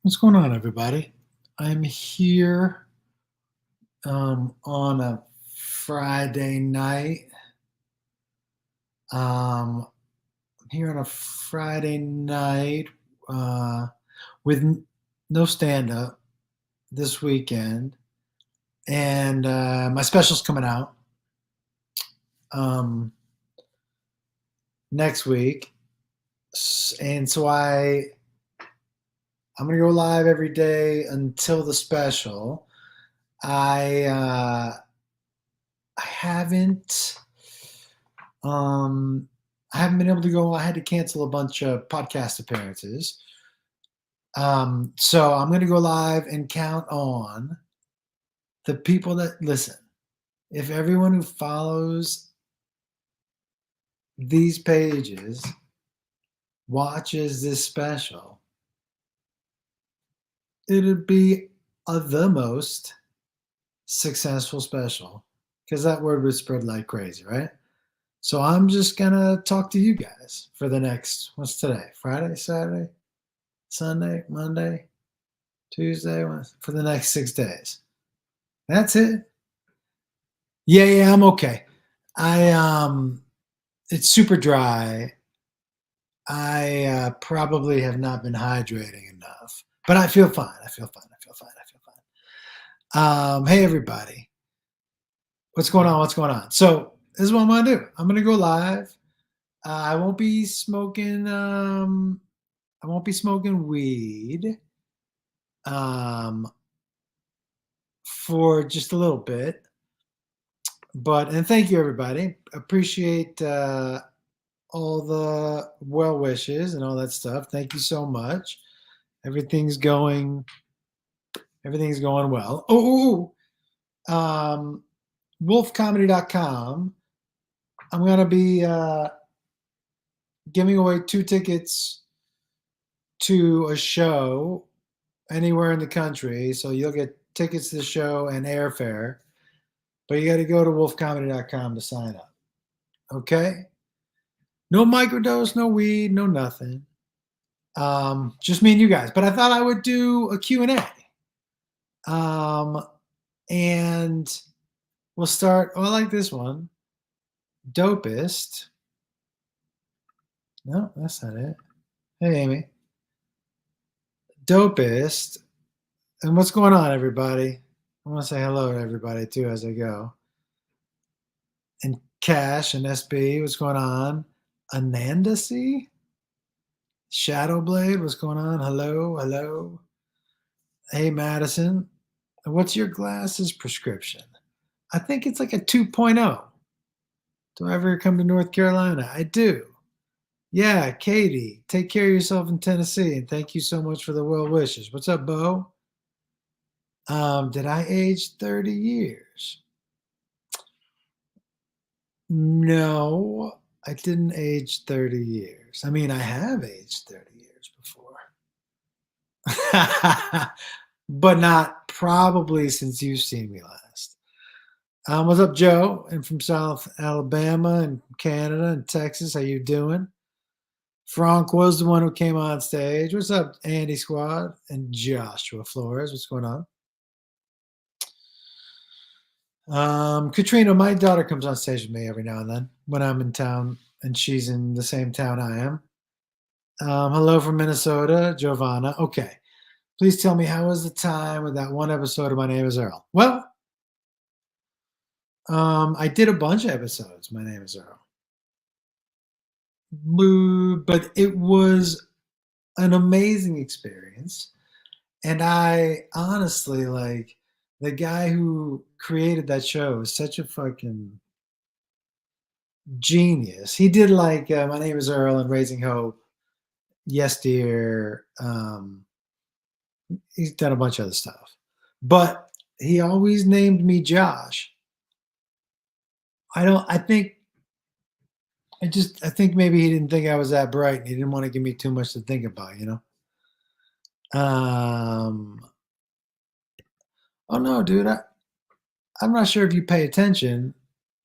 What's going on, everybody? I'm here on a Friday night. I'm here on a Friday night uh, with no stand up this weekend, and my special's coming out um, next week, and so I'm gonna go live every day until the special. I uh, I haven't Um, I haven't been able to go. I had to cancel a bunch of podcast appearances. So I'm going to go live and count on the people that listen. If everyone who follows these pages watches this special, it'd be the most successful special because that word would spread like crazy, right? So I'm just going to talk to you guys for the next, what's today? Friday, Saturday, Sunday, Monday, Tuesday, for the next 6 days. That's it. Yeah, I'm okay. I it's super dry. I probably have not been hydrating enough, but I feel fine. I feel fine. I feel fine. I feel fine. Hey everybody, what's going on? What's going on? So this is what I'm gonna do. I'm gonna go live. I won't be smoking. I won't be smoking weed. Um, for just a little bit. And thank you everybody. Appreciate all the well wishes and all that stuff. Thank you so much. Everything's going everything's going well. Wolfcomedy.com. I'm gonna be giving away 2 tickets to a show anywhere in the country. So you'll get tickets to the show and airfare. But you got to go to wolfcomedy.com to sign up. Okay? No microdose, no weed, no nothing. Just me and you guys. But I thought I would do a Q&A. And we'll start. Oh, I like this one. Dopest. No, that's not it. Hey, Amy. Dopest. And what's going on, everybody? I want to say hello to everybody too as I go. And Cash and SB, what's going on? Anandasi? Shadowblade, what's going on? Hello, hello. Hey, Madison. What's your glasses prescription? I think it's like a 2.0. Do I ever come to North Carolina? I do. Yeah, Katie, take care of yourself in Tennessee, and thank you so much for the well wishes. What's up, Bo? Did I age 30 years? No, I didn't age 30 years. I mean, I have aged 30 years before. But not probably since you've seen me last. What's up, Joe? And from South Alabama and Canada and Texas. How you doing? Frank was the one who came on stage. What's up, Andy Squad and Joshua Flores? What's going on? Katrina, my daughter comes on stage with me every now and then when I'm in town and she's in the same town I am. Hello from Minnesota, Giovanna. Okay. Please tell me, how was the time with that one episode of My Name is Earl? Well, I did a bunch of episodes. My Name is Earl. But it was an amazing experience. And I honestly, like, the guy who created that show is such a fucking genius. He did like My Name is Earl and Raising Hope, Yes Dear. He's done a bunch of other stuff. But he always named me Josh. I think maybe he didn't think I was that bright and he didn't want to give me too much to think about, you know? Um, oh no, dude, I'm not sure if you pay attention.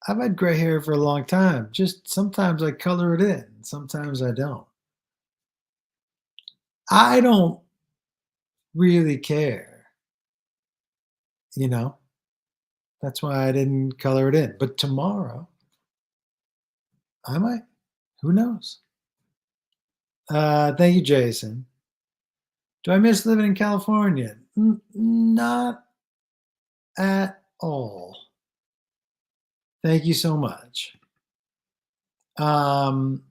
I've had gray hair for a long time. Just sometimes I color it in, sometimes I don't. I don't really care, you know? That's why I didn't color it in. But tomorrow, I might. Who knows? Thank you, Jason. Do I miss living in California? Not at all. Thank you so much. Um,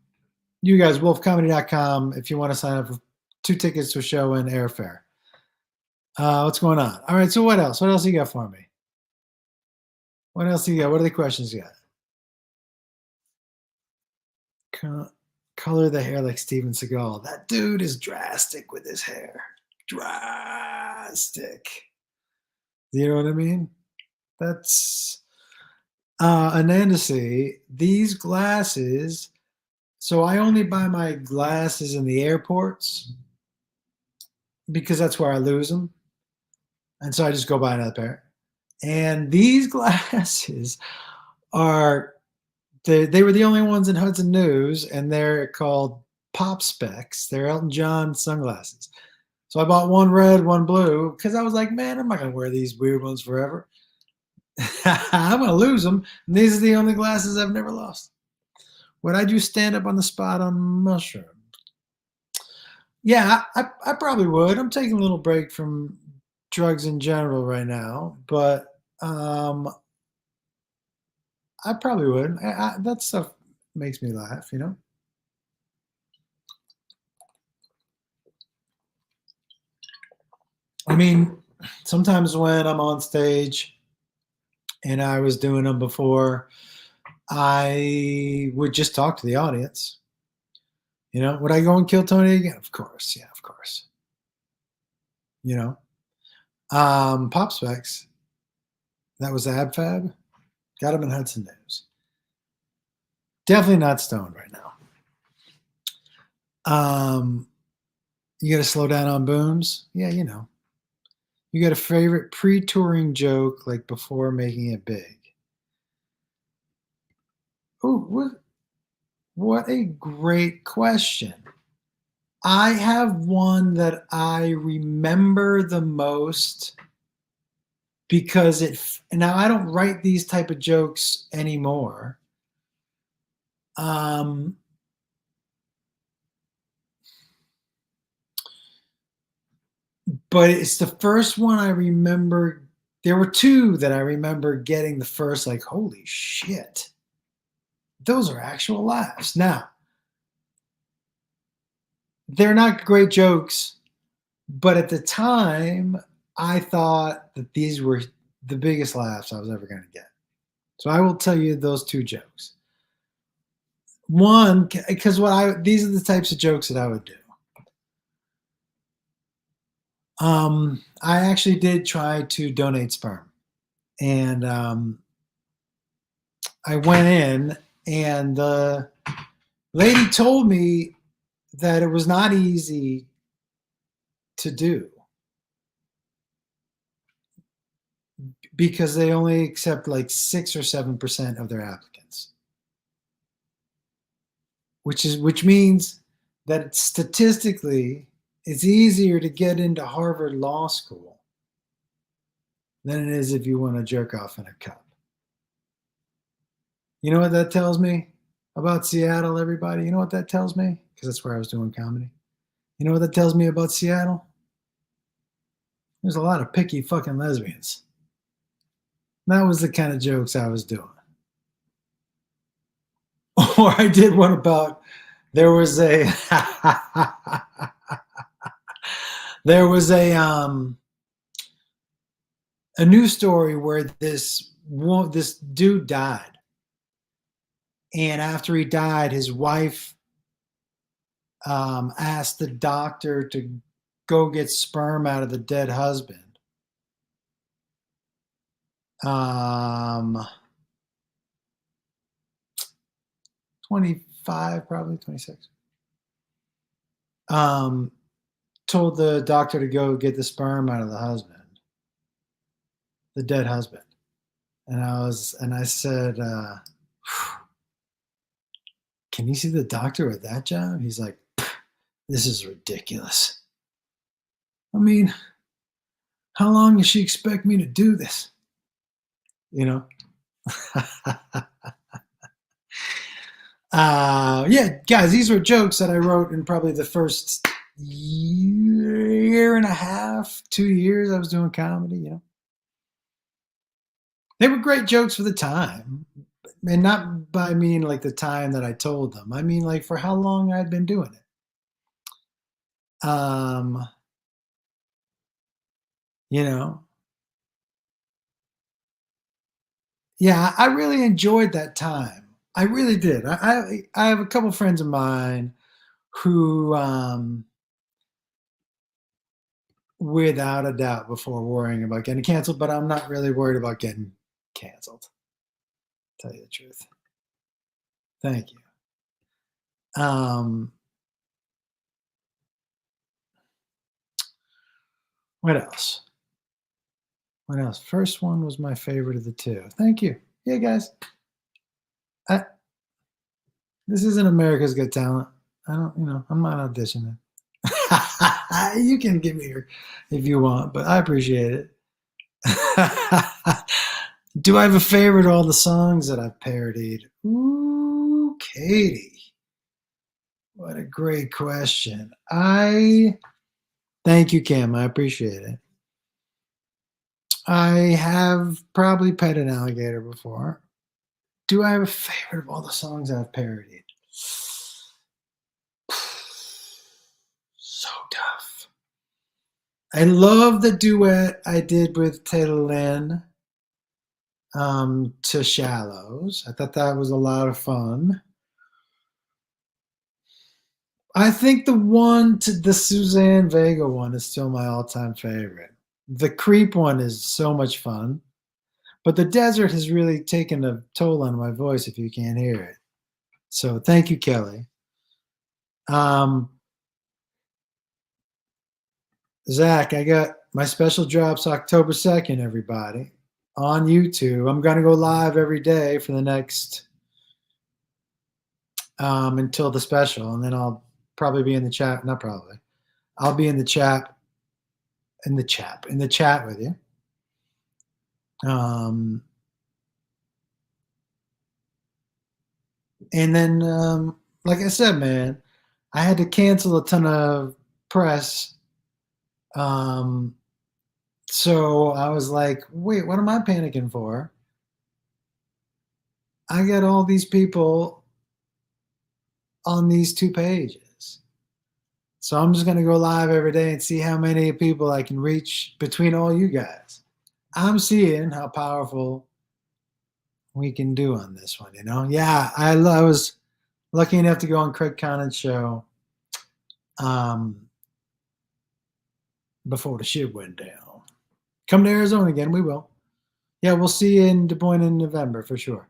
you guys, wolfcomedy.com if you want to sign up for 2 tickets to a show and airfare. What's going on? All right, so what else? What else you got for me? What else you got? What are the questions you got? Co- Color the hair like Steven Seagal. That dude is drastic with his hair. Drastic. You know what I mean? That's Ananda say these glasses. So I only buy my glasses in the airports because that's where I lose them. And so I just go buy another pair. And these glasses are they were the only ones in Hudson News, and they're called Pop Specs. They're Elton John sunglasses. So I bought one red, one blue, because I was like, man, I'm not gonna wear these weird ones forever. I'm gonna lose them. And these are the only glasses I've never lost. Would I do stand up on the spot on mushroom? Yeah, I probably would. I'm taking a little break from drugs in general right now, but I probably would. That stuff makes me laugh, you know? I mean, sometimes when I'm on stage and I was doing them before, I would just talk to the audience. You know, would I go and kill Tony again? Of course. Yeah, of course. You know, Pop Specs, that was Ab Fab. Got him in Hudson News. Definitely not stoned right now. You got to slow down on booms. Yeah, you know. You got a favorite pre-touring joke like before making it big? Oh, what a great question. I have one that I remember the most because now I don't write these type of jokes anymore. Um, but it's the first one I remember. There were two that I remember getting the first, like, holy shit, those are actual laughs. Now, they're not great jokes, but at the time, I thought that these were the biggest laughs I was ever going to get. So I will tell you those two jokes. One, because these are the types of jokes that I would do. I actually did try to donate sperm, and I went in, and the lady told me that it was not easy to do because they only accept like 6 or 7% of their applicants, which means that statistically it's easier to get into Harvard Law School than it is if you want to jerk off in a cup. You know what that tells me about Seattle, everybody? You know what that tells me? Because that's where I was doing comedy. You know what that tells me about Seattle? There's a lot of picky fucking lesbians. That was the kind of jokes I was doing. Or I did one about there was a there was a news story where this dude died, and after he died, his wife asked the doctor to go get sperm out of the dead husband. 25, probably 26. Um, Told the doctor to go get the sperm out of the husband, the dead husband. And I said, can you see the doctor with that job? He's like, this is ridiculous. I mean, How long does she expect me to do this? You know? Yeah, guys, these were jokes that I wrote in probably the first year and a half, 2 years I was doing comedy, you know. They were great jokes for the time. And not by mean like the time that I told them. I mean like for how long I'd been doing it. You know, yeah, I really enjoyed that time. I really did. I have a couple friends of mine who, without a doubt, before worrying about getting canceled, but I'm not really worried about getting canceled. Tell you the truth. Thank you. Um, what else? What else? First one was my favorite of the two. Thank you. Yeah, guys. I, this isn't America's Got Talent. I don't, I'm not auditioning. You can give me your if you want, but I appreciate it. Do I have a favorite of all the songs that I've parodied? Ooh, Katie. What a great question. I thank you, Cam. I appreciate it. I have probably pet an alligator before. Do I have a favorite of all the songs I've parodied? So tough. I love the duet I did with Taylor Lynn, to Shallows. I thought that was a lot of fun. I think the one to the Suzanne Vega one is still my all-time favorite. The Creep one is so much fun, but the desert has really taken a toll on my voice if you can't hear it. So thank you, Kelly. Um, Zach, I got my special drops October 2nd, everybody, on YouTube. I'm going to go live every day for the next until the special, and then I'll probably be in the chat. Not probably. I'll be in the chat, in the chat with you. Um, and then, like I said, man, I had to cancel a ton of press. Um, so I was like, wait, what am I panicking for? I got all these people on these 2 pages. So I'm just going to go live every day and see how many people I can reach between all you guys. I'm seeing how powerful we can do on this one, Yeah, I was lucky enough to go on Craig Connan's show um, before the shit went down. Come to Arizona again, we will. Yeah, we'll see you in Des Moines in November for sure.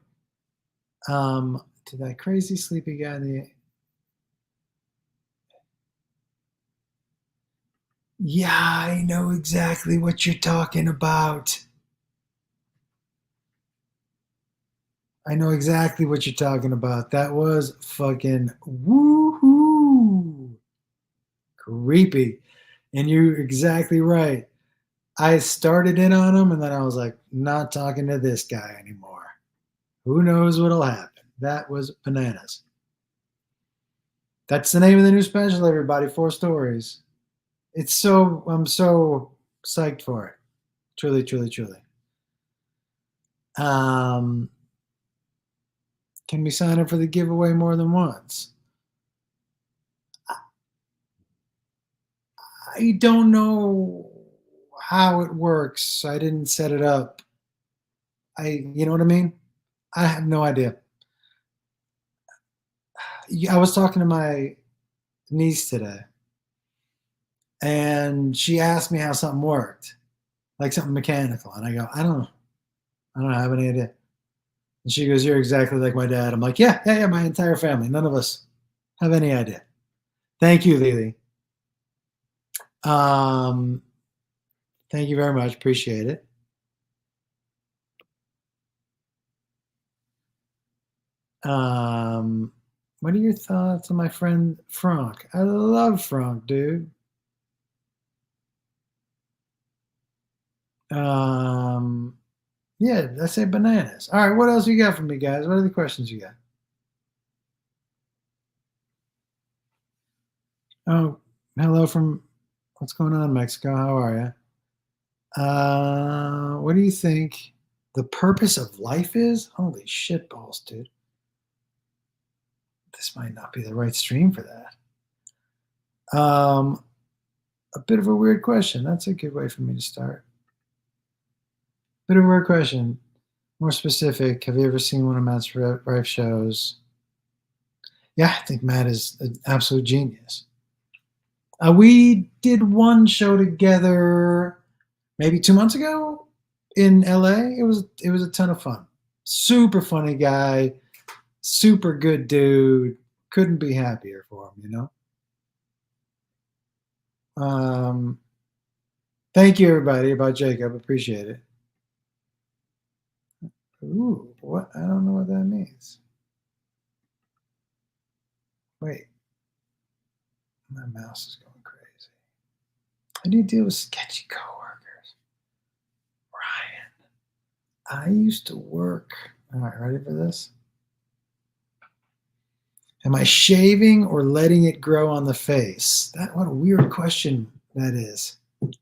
To that crazy sleepy guy in the Yeah, I know exactly what you're talking about. I know exactly what you're talking about. That was fucking woohoo creepy. And you're exactly right. I started in on him and then I was like, not talking to this guy anymore. Who knows what'll happen? That was bananas. That's the name of the new special, everybody. 4 stories. I'm so psyched for it. Truly, truly, truly. Um, can we sign up for the giveaway more than once? I don't know how it works. I didn't set it up. You know what I mean? I have no idea. I was talking to my niece today, and she asked me how something worked, like something mechanical, and I go, I don't have any idea. And she goes, "You're exactly like my dad." I'm like, "Yeah, yeah, yeah." My entire family, none of us have any idea. Thank you, Lily. Um, thank you very much. Appreciate it. Um, what are your thoughts on my friend Frank? I love Frank, dude. Um, yeah, I say bananas. All right, what else you got for me, guys? What are the questions you got? Oh, hello from what's going on, Mexico? How are you? What do you think the purpose of life is? Holy shit balls, dude. This might not be the right stream for that. A bit of a weird question. That's a good way for me to start. Bit of a weird question. More specific, have you ever seen one of Matt's Rife shows? Yeah, I think Matt is an absolute genius. We did one show together maybe 2 months ago in LA. It was a ton of fun. Super funny guy, super good dude. Couldn't be happier for him. Um, Thank you everybody about Jacob. Appreciate it. Ooh, what? I don't know what that means. Wait, my mouse is going crazy. How do you deal with sketchy coworkers? Ryan, I used to work. All right, ready for this? Am I shaving or letting it grow on the face? What a weird question that is.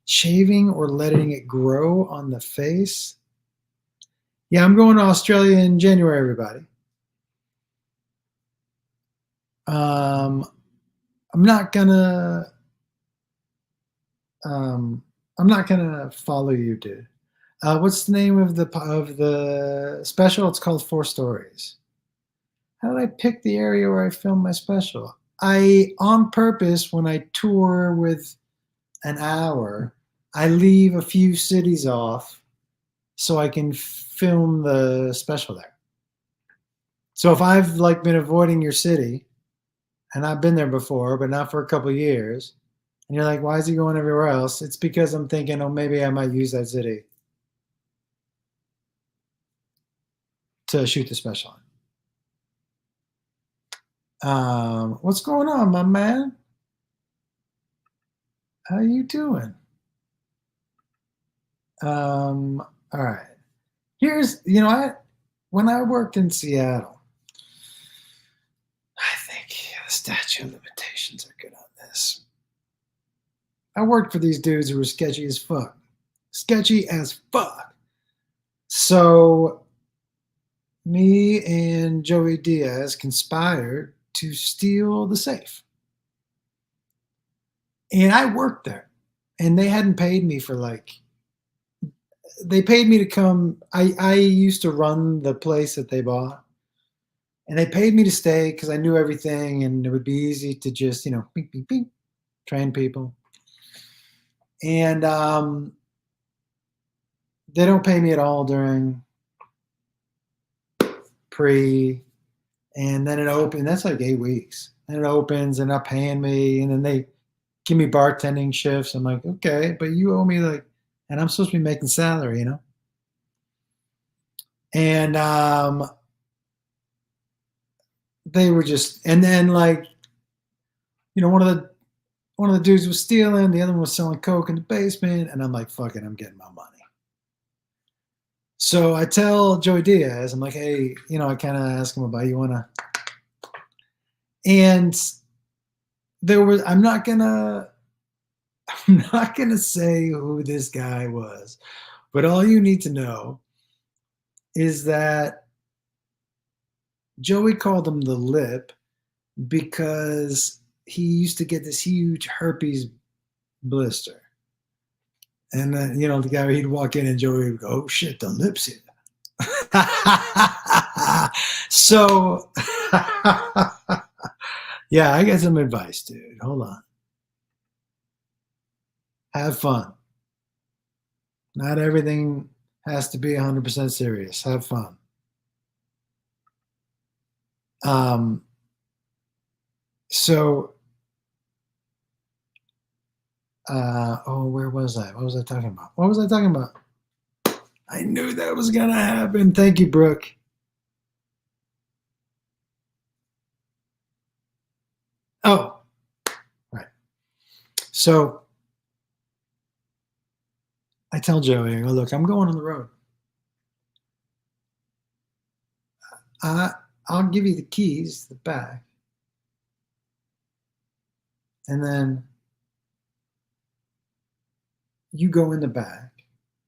Shaving or letting it grow on the face? Yeah, I'm going to Australia in January, everybody. Um, I'm not gonna I'm not gonna follow you, dude. What's the name of the special? It's called Four Stories. How did I pick the area where I filmed my special? I, on purpose, when I tour with an hour, I leave a few cities off so I can film the special there. So if I've like been avoiding your city and I've been there before, but not for a couple of years, and you're like, why is he going everywhere else? It's because I'm thinking, oh, maybe I might use that city to shoot the special. What's going on, my man? How you doing? All right. I when I worked in Seattle, I think the statute of limitations are good on this. I worked for these dudes who were sketchy as fuck. Sketchy as fuck. So me and Joey Diaz conspired to steal the safe. And I worked there. And they hadn't paid me for they paid me to come. I used to run the place that they bought. And they paid me to stay because I knew everything and it would be easy to just, beep, beep, beep, train people. And they don't pay me at all during pre, and then it opens. That's like 8 weeks. And it opens and not paying me. And then they give me bartending shifts. I'm like, okay, but you owe me and I'm supposed to be making salary. And they were just, and then one of the dudes was stealing, the other one was selling coke in the basement, and I'm like, fuck it, I'm getting my money. So I tell Joey Diaz, I'm like, hey, I kind of ask him about, you want to, and I'm not gonna say who this guy was, but all you need to know is that Joey called him the lip because he used to get this huge herpes blister. And then, the guy, he'd walk in and Joey would go, oh shit, the lips here. So, yeah, I got some advice, dude. Hold on. Have fun. Not everything has to be 100% serious. Have fun. So, where was I? What was I talking about? What was I talking about? I knew that was going to happen. Thank you, Brooke. Oh, right. So I tell Joey, I go, look, I'm going on the road. I, I'll give you the keys, the back, and then you go in the back,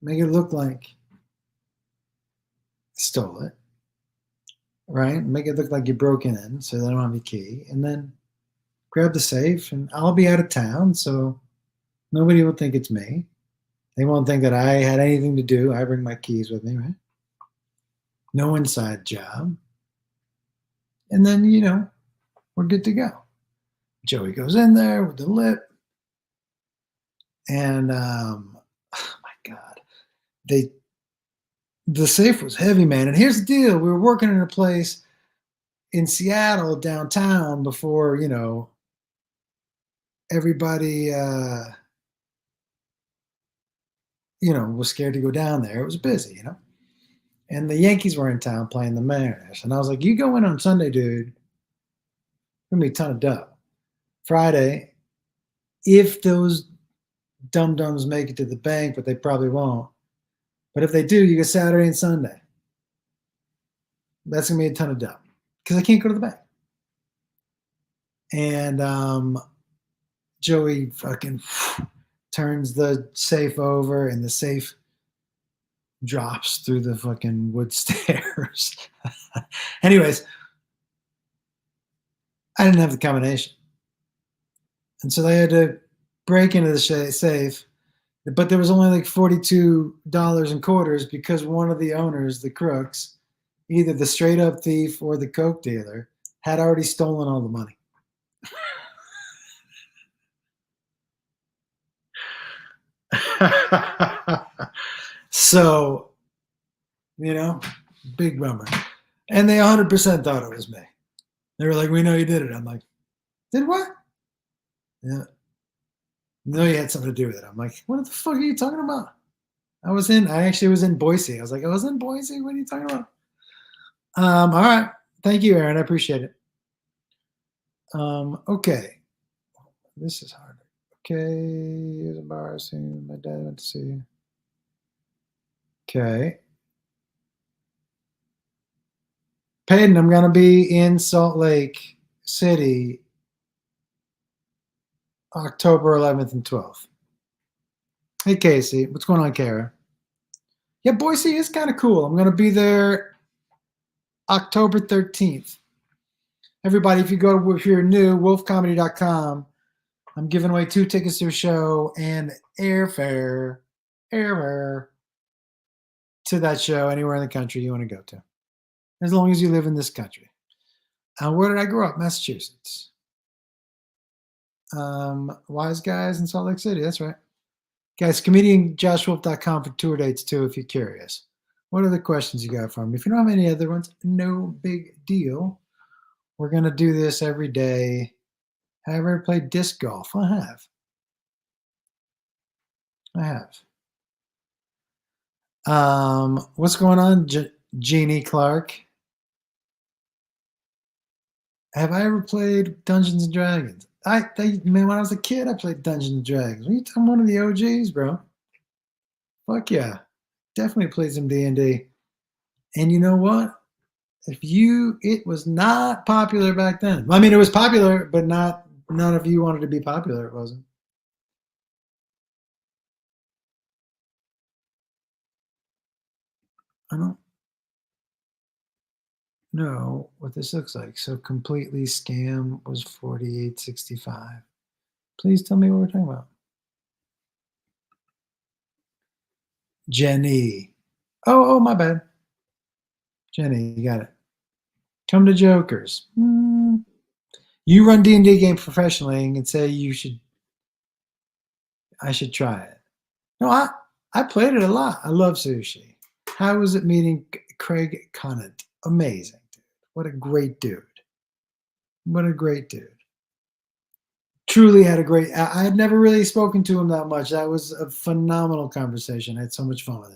make it look like you stole it, right? Make it look like you broke in so they don't have your key, and then grab the safe, and I'll be out of town, so nobody will think it's me. They won't think that I had anything to do. I bring my keys with me, right? No inside job. And then, we're good to go. Joey goes in there with the lip, and oh my God, the safe was heavy, man. And here's the deal: we were working in a place in Seattle downtown before everybody was scared to go down there. It was busy. And the Yankees were in town playing the Mariners. And I was like, you go in on Sunday, dude. Gonna be a ton of dough. Friday, if those dum-dums make it to the bank, but they probably won't. But if they do, you get Saturday and Sunday. That's gonna be a ton of dough. Because I can't go to the bank. And Joey fucking turns the safe over, and the safe drops through the fucking wood stairs. Anyways, I didn't have the combination. And so they had to break into the safe, but there was only like $42 in quarters because one of the owners, the crooks, either the straight up thief or the coke dealer, had already stolen all the money. So, big bummer. And they 100% thought it was me. They were like, we know you did it. I'm like, did what? Yeah. No, you had something to do with it. I'm like, what the fuck are you talking about? I actually was in Boise. I was like, I was in Boise. What are you talking about? All right. Thank you, Aaron. I appreciate it. Okay. This is hard. Okay. Here's embarrassing. My dad went to see. Okay. Peyton, I'm going to be in Salt Lake City October 11th and 12th. Hey, Casey. What's going on, Kara? Yeah, Boise is kind of cool. I'm going to be there October 13th. Everybody, if you're new, wolfcomedy.com, I'm giving away 2 tickets to a show and airfare to that show anywhere in the country you want to go to, as long as you live in this country. Where did I grow up? Massachusetts. Wise Guys in Salt Lake City. That's right. Guys, comedianjoshwolf.com for tour dates too, if you're curious. What other questions you got for me? If you don't have any other ones, no big deal. We're going to do this every day. Have I ever played disc golf? I have. What's going on, Jeannie Clark? Have I ever played Dungeons and Dragons? Man, when I was a kid, I played Dungeons and Dragons. I'm one of the OGs, bro. Fuck yeah. Definitely played some D&D. And you know what? It was not popular back then. I mean, it was popular, but none of you wanted to be popular. It wasn't. I don't know what this looks like. So completely scam was 48.65. Please tell me what we're talking about. Jenny. Oh, my bad. Jenny, you got it. Come to Jokers. You run D&D game professionally and say I should try it. No, I played it a lot. I love sushi. How was it meeting Craig Conant? Amazing, dude. What a great dude. What a great dude. Truly had a great. I had never really spoken to him that much. That was a phenomenal conversation. I had so much fun with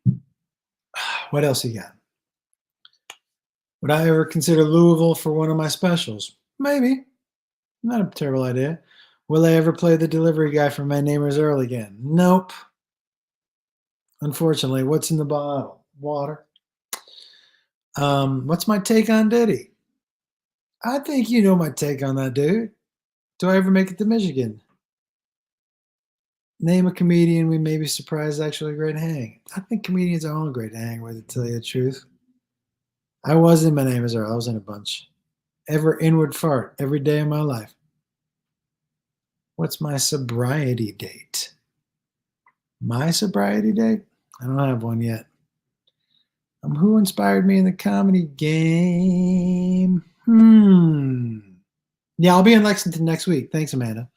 him. What else you got? Would I ever consider Louisville for one of my specials? Maybe. Not a terrible idea. Will I ever play the delivery guy from My Neighbor's Earl again? Nope. Unfortunately, what's in the bottle? Water. What's my take on Diddy? I think you know my take on that dude. Do I ever make it to Michigan? Name a comedian we may be surprised is actually a great hang. I think comedians are all great to hang with, to tell you the truth. I was in My Name is Earl. I was in a bunch. Ever inward fart every day of my life. What's my sobriety date? My sobriety date? I don't have one yet. Who inspired me in the comedy game? Yeah, I'll be in Lexington next week. Thanks, Amanda.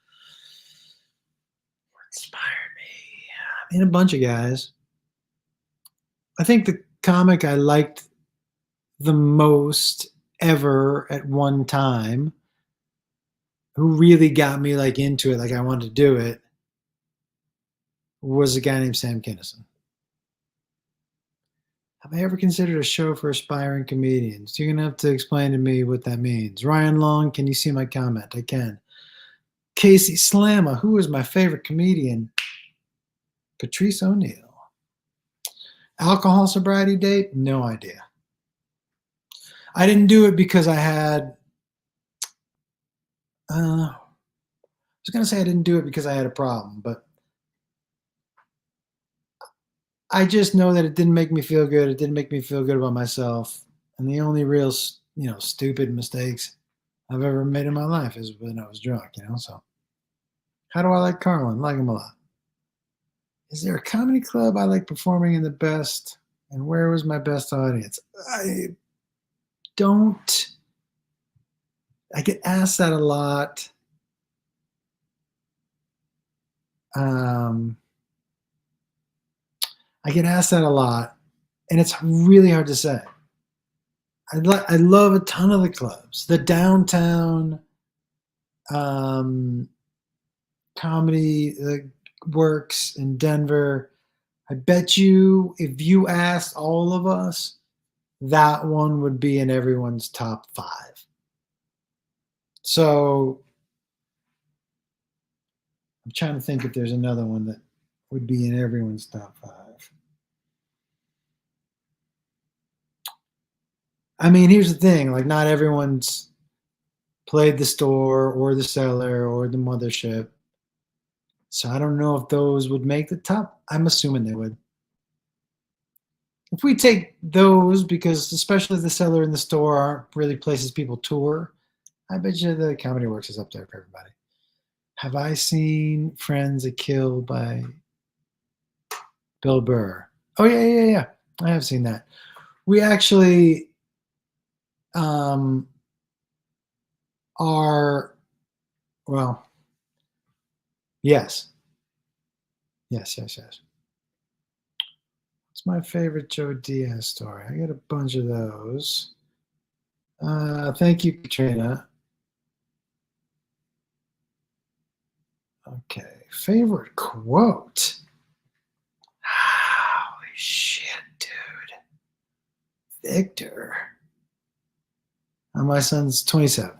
What inspired me? I mean, a bunch of guys. I think the comic I liked the most ever at one time, who really got me like into it, like I wanted to do it, was a guy named Sam Kinison. Have I ever considered a show for aspiring comedians? You're gonna have to explain to me what that means. Ryan Long, can you see my comment? I can. Casey Slamma, who is my favorite comedian? Patrice O'Neill. Alcohol sobriety date? No idea. I didn't do it because I had. I was gonna say I didn't do it because I had a problem, but I just know that it didn't make me feel good. It didn't make me feel good about myself. And the only real, stupid mistakes I've ever made in my life is when I was drunk, So, how do I like Carlin? Like him a lot. Is there a comedy club I like performing in the best? And where was my best audience? I don't. I get asked that a lot. Um, I get asked that a lot, and it's really hard to say. I love a ton of the clubs. The downtown comedy works in Denver. I bet you if you asked all of us, that one would be in everyone's top 5. So I'm trying to think if there's another one that would be in everyone's top 5. I mean, here's the thing, like not everyone's played the Store or the Cellar or the Mothership. So I don't know if those would make the top. I'm assuming they would. If we take those, because especially the Cellar and the Store aren't really places people tour, I bet you the Comedy Works is up there for everybody. Have I seen Friends A Kill by Bill Burr? Oh yeah. I have seen that. We actually are, well, yes. What's my favorite Joe Diaz story? I got a bunch of those. Thank you, Katrina. Okay, favorite quote. Holy shit, dude. Victor. My son's 27.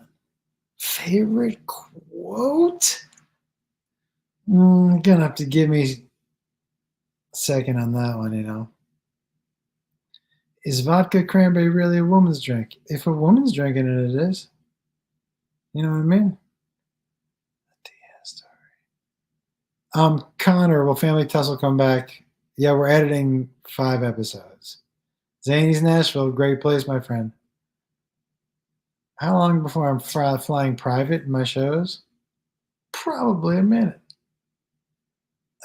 Favorite quote? Gonna have to give me a second on that one, Is vodka cranberry really a woman's drink? If a woman's drinking it, it is. You know what I mean? Connor, will Family Tussle come back? Yeah, we're editing 5 episodes. Zany's Nashville, great place, my friend. How long before I'm flying private in my shows? Probably a minute.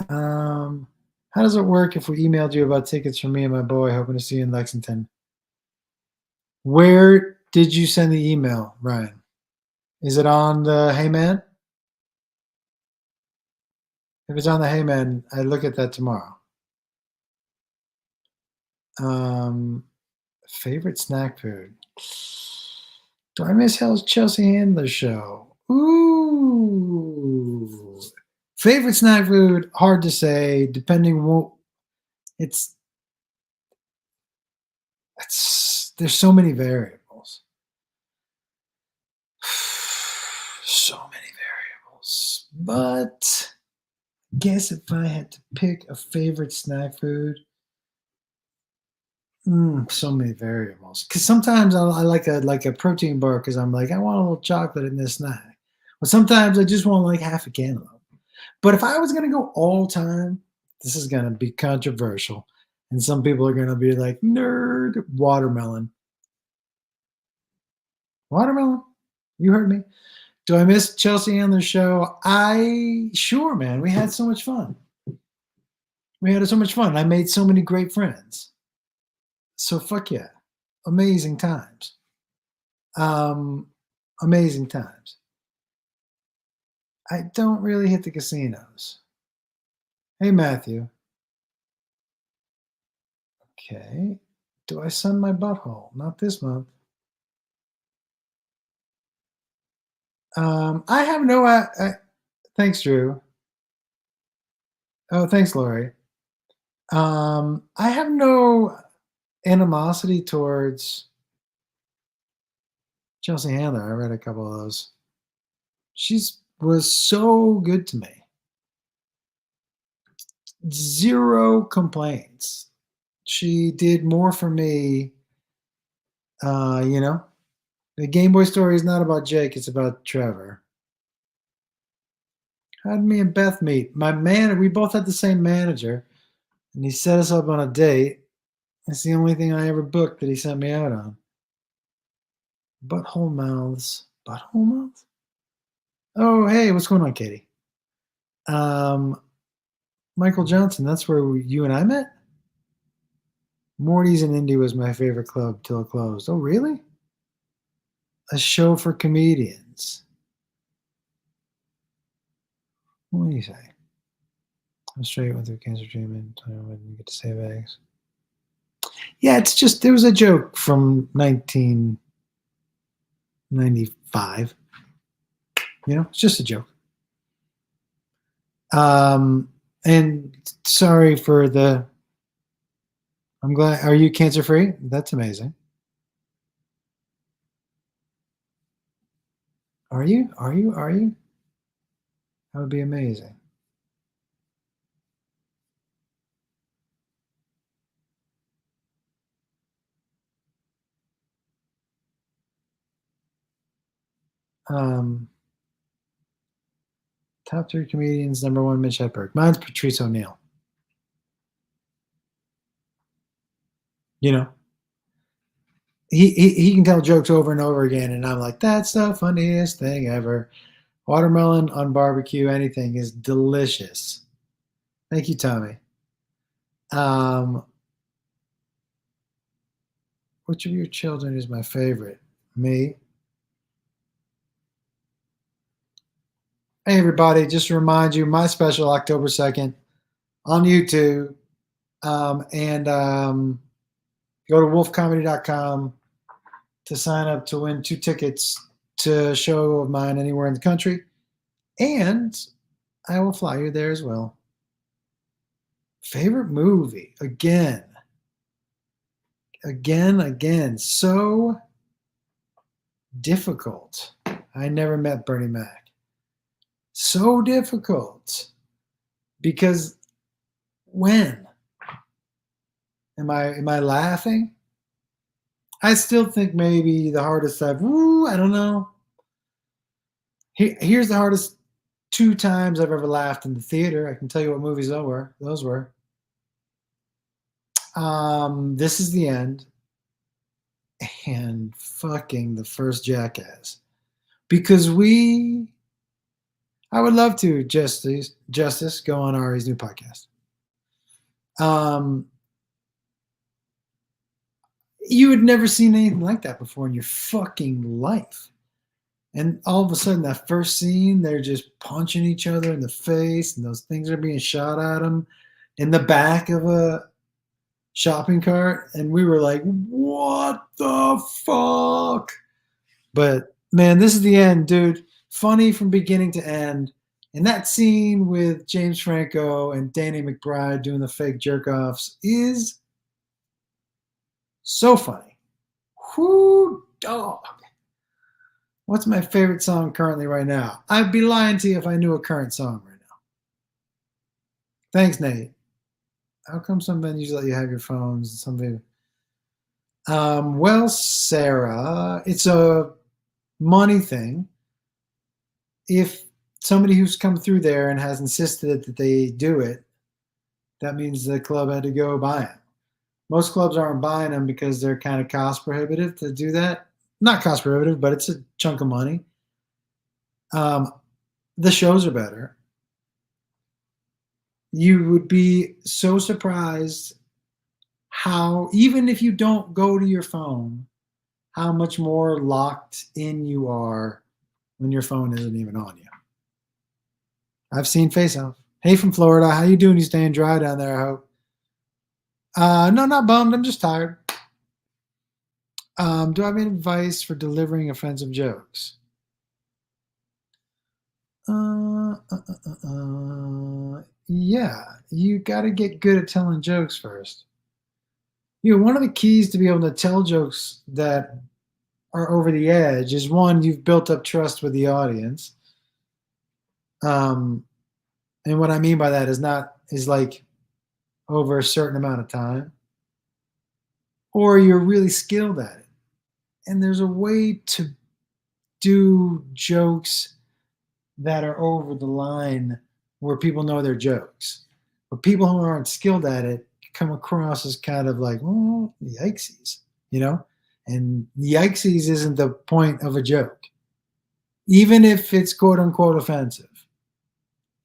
How does it work if we emailed you about tickets for me and my boy, hoping to see you in Lexington? Where did you send the email, Ryan? Is it on the Hey Man? If it's on the Hey Man, I look at that tomorrow. Favorite snack food? Do I miss Hell's Chelsea Handler show? Ooh. Favorite snack food? Hard to say. Depending what it's there's so many variables. But guess if I had to pick a favorite snack food, so many variables. Because sometimes I like a protein bar because I'm like I want a little chocolate in this snack. But sometimes I just want like half a cantaloupe. But if I was gonna go all time, this is gonna be controversial, and some people are gonna be like, "Nerd, watermelon." Watermelon? You heard me. Do I miss Chelsea and the show? I sure, man. We had so much fun. We had so much fun. I made so many great friends. So fuck yeah. Amazing times. Um, amazing times. I don't really hit the casinos. Hey Matthew. Okay. Do I sun my butthole? Not this month. I have no. Thanks, Drew. Oh, thanks, Lori. I have no animosity towards Chelsea Handler. I read a couple of those. She's was so good to me. Zero complaints. She did more for me. You know, the Game Boy story is not about Jake; it's about Trevor. How did me and Beth meet? My man, we both had the same manager, and he set us up on a date. It's the only thing I ever booked that he sent me out on. Butthole mouths. Butthole mouths? Oh, hey, what's going on, Katie? Um, Michael Johnson, that's where you and I met? Morty's in Indy was my favorite club till it closed. Oh, really? A show for comedians. What do you say? I'm straight went through cancer treatment. I wouldn't get to save eggs. Yeah, it's just, there was a joke from 1995. You know, it's just a joke. And sorry for the, I'm glad, are you cancer free? That's amazing. Are you? Are you? Are you? That would be amazing. Um, top three comedians, number one, Mitch Hedberg. Mine's Patrice O'Neill. You know, he can tell jokes over and over again, and I'm like, that's the funniest thing ever. Watermelon on barbecue, anything is delicious. Thank you, Tommy. Um, which of your children is my favorite? Me. Hey, everybody, just to remind you, my special October 2nd on YouTube. And go to wolfcomedy.com to sign up to win 2 tickets to a show of mine anywhere in the country. And I will fly you there as well. Favorite movie? Again. So difficult. I never met Bernie Mac. So difficult. Because when? Am I laughing? I still think maybe the hardest I don't know. Here's the hardest 2 times I've ever laughed in the theater. I can tell you what movies those were. This Is the End and fucking the first Jackass. Because I would love to, Justice, go on Ari's new podcast. You had never seen anything like that before in your fucking life. And all of a sudden, that first scene, they're just punching each other in the face, and those things are being shot at them in the back of a shopping cart. And we were like, what the fuck? But man, This Is the End, dude. Funny from beginning to end. And that scene with James Franco and Danny McBride doing the fake jerk offs is so funny. Whoo, dog. What's my favorite song currently right now? I'd be lying to you if I knew a current song right now. Thanks, Nate. How come some venues let you have your phones and some venues? Well, Sarah, it's a money thing. If somebody who's come through there and has insisted that they do it, that means the club had to go buy them. Most clubs aren't buying them because they're kind of cost prohibitive to do that. Not cost prohibitive, but it's a chunk of money. Um, the shows are better. You would be so surprised how, even if you don't go to your phone, how much more locked in you are when your phone isn't even on you. I've seen Face Off. Hey, from Florida, how you doing? You staying dry down there, I hope. No, not bummed. I'm just tired. Do I have any advice for delivering offensive jokes? Yeah, you got to get good at telling jokes first. One of the keys to be able to tell jokes that are over the edge is one, you've built up trust with the audience. Um, and what I mean by that is like over a certain amount of time, or you're really skilled at it. And there's a way to do jokes that are over the line where people know they're jokes. But people who aren't skilled at it come across as kind of like, oh, yikesies, you know? And yikesies isn't the point of a joke, even if it's quote unquote offensive.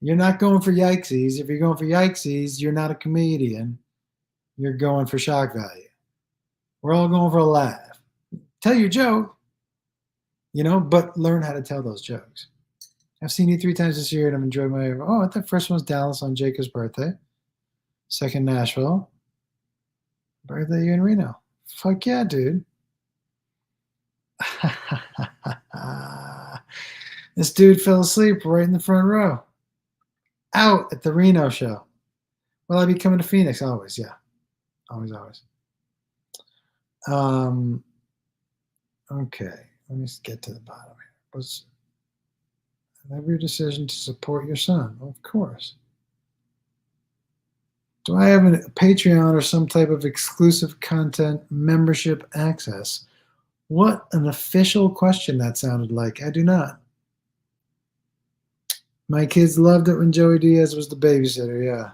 You're not going for yikesies. If you're going for yikesies, you're not a comedian. You're going for shock value. We're all going for a laugh. Tell your joke, but learn how to tell those jokes. I've seen you 3 times this year and I've enjoyed my. Oh, the first one was Dallas on Jacob's birthday. Second, Nashville. Birthday, you in Reno. Fuck yeah, dude. This dude fell asleep right in the front row. Out at the Reno show. Will I be coming to Phoenix? Always, yeah. Always, always. Okay, let me get to the bottom here. Was every decision to support your son? Of course. Do I have a Patreon or some type of exclusive content membership access? What an official question that sounded like. I do not. My kids loved it when Joey Diaz was the babysitter, yeah.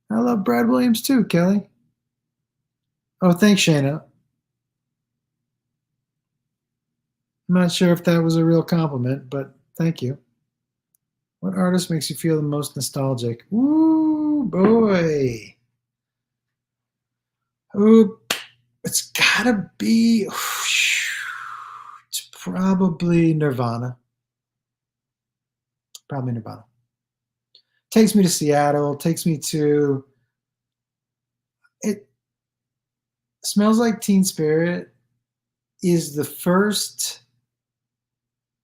I love Brad Williams too, Kelly. Oh, thanks, Shayna. I'm not sure if that was a real compliment, but thank you. What artist makes you feel the most nostalgic? Ooh, boy. Ooh, it's gotta be. It's probably Nirvana. Probably Nirvana. Takes me to Seattle. Takes me to. It Smells Like Teen Spirit is the first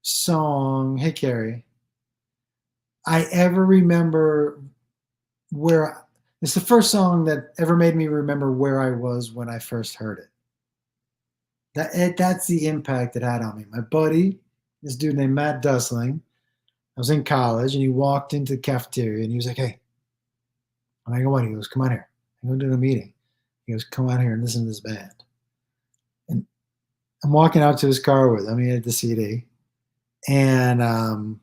song. Hey, Carrie. I ever remember where. It's the first song that ever made me remember where I was when I first heard it. That's the impact it had on me. My buddy, this dude named Matt Dusling, I was in college and he walked into the cafeteria and he was like, hey, and I go, what? He goes, come on here. I'm going to do a meeting. He goes, come on here and listen to this band. And I'm walking out to his car with him. He had the CD. And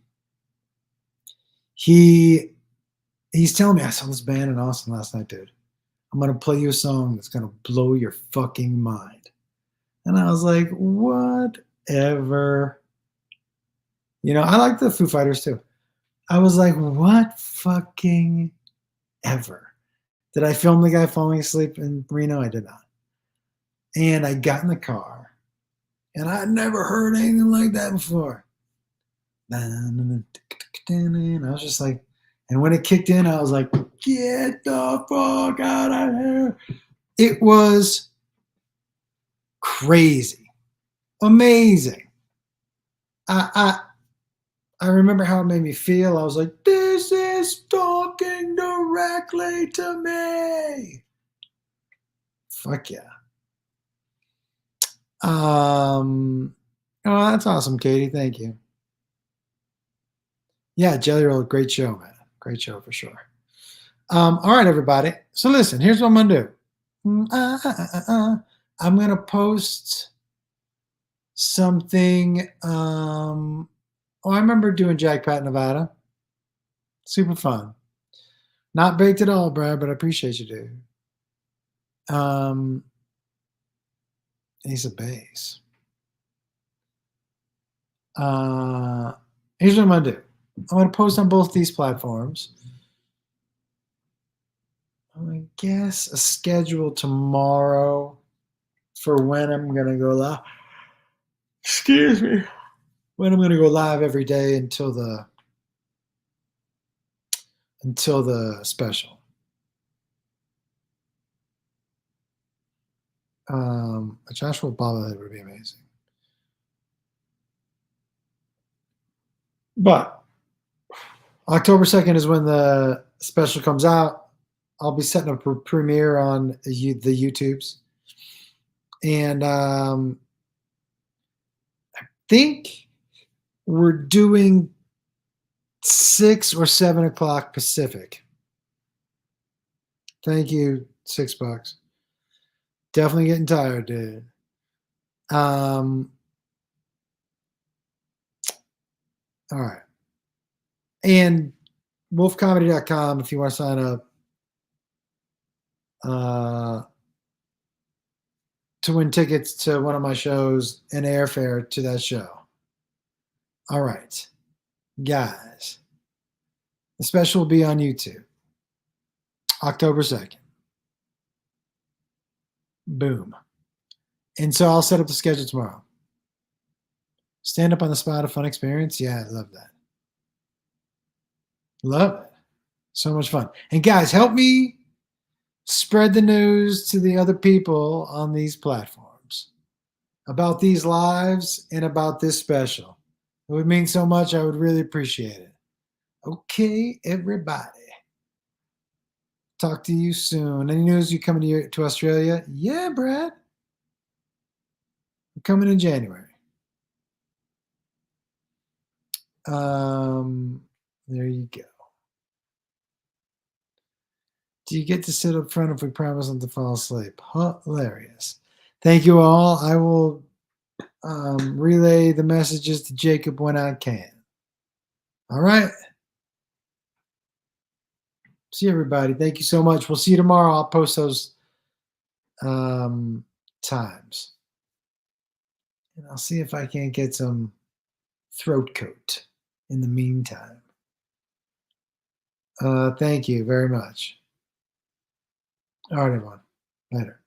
he's telling me, I saw this band in Austin last night, dude. I'm going to play you a song that's going to blow your fucking mind. And I was like, whatever. I like the Foo Fighters too. I was like, what fucking ever. Did I film the guy falling asleep in Reno? I did not. And I got in the car, and I had never heard anything like that before. And I was just like, and when it kicked in, I was like, get the fuck out of here. It was crazy. Amazing. I remember how it made me feel. I was like, this is talking directly to me. Fuck yeah. Oh, that's awesome, Katie. Thank you. Yeah, Jelly Roll, great show, man. Great show for sure. All right, everybody. So listen, here's what I'm gonna do. I'm gonna post something. Oh, I remember doing Jackpot Nevada. Super fun. Not baked at all, Brad, but I appreciate you, dude. Um, Ace of Base. Uh, Here's what I'm gonna do. I'm gonna post on both these platforms. I guess a schedule tomorrow for when I'm gonna go live. Excuse me. When I'm gonna go live every day until the special. A Joshua bobblehead would be amazing. But October 2nd is when the special comes out. I'll be setting up a premiere on the YouTubes. And think we're doing 6 or 7 o'clock Pacific. Thank you, $6. Definitely getting tired, dude. All right. And wolfcomedy.com if you want to sign up uh, to win tickets to one of my shows and airfare to that show. All right, guys. The special will be on YouTube October 2nd. Boom. And so I'll set up the schedule tomorrow. Stand up on the spot, a fun experience. Yeah, I love that. Love it. So much fun. And guys, help me spread the news to the other people on these platforms about these lives and about this special. It would mean so much. I would really appreciate it. Okay, everybody. Talk to you soon. Any news you coming to Australia? Yeah, Brad. I'm coming in January. There you go. Do you get to sit up front if we promise not to fall asleep? Hilarious. Thank you all. I will relay the messages to Jacob when I can. All right. See everybody. Thank you so much. We'll see you tomorrow. I'll post those times. And I'll see if I can't get some throat coat in the meantime. Thank you very much. All right, everyone. Later.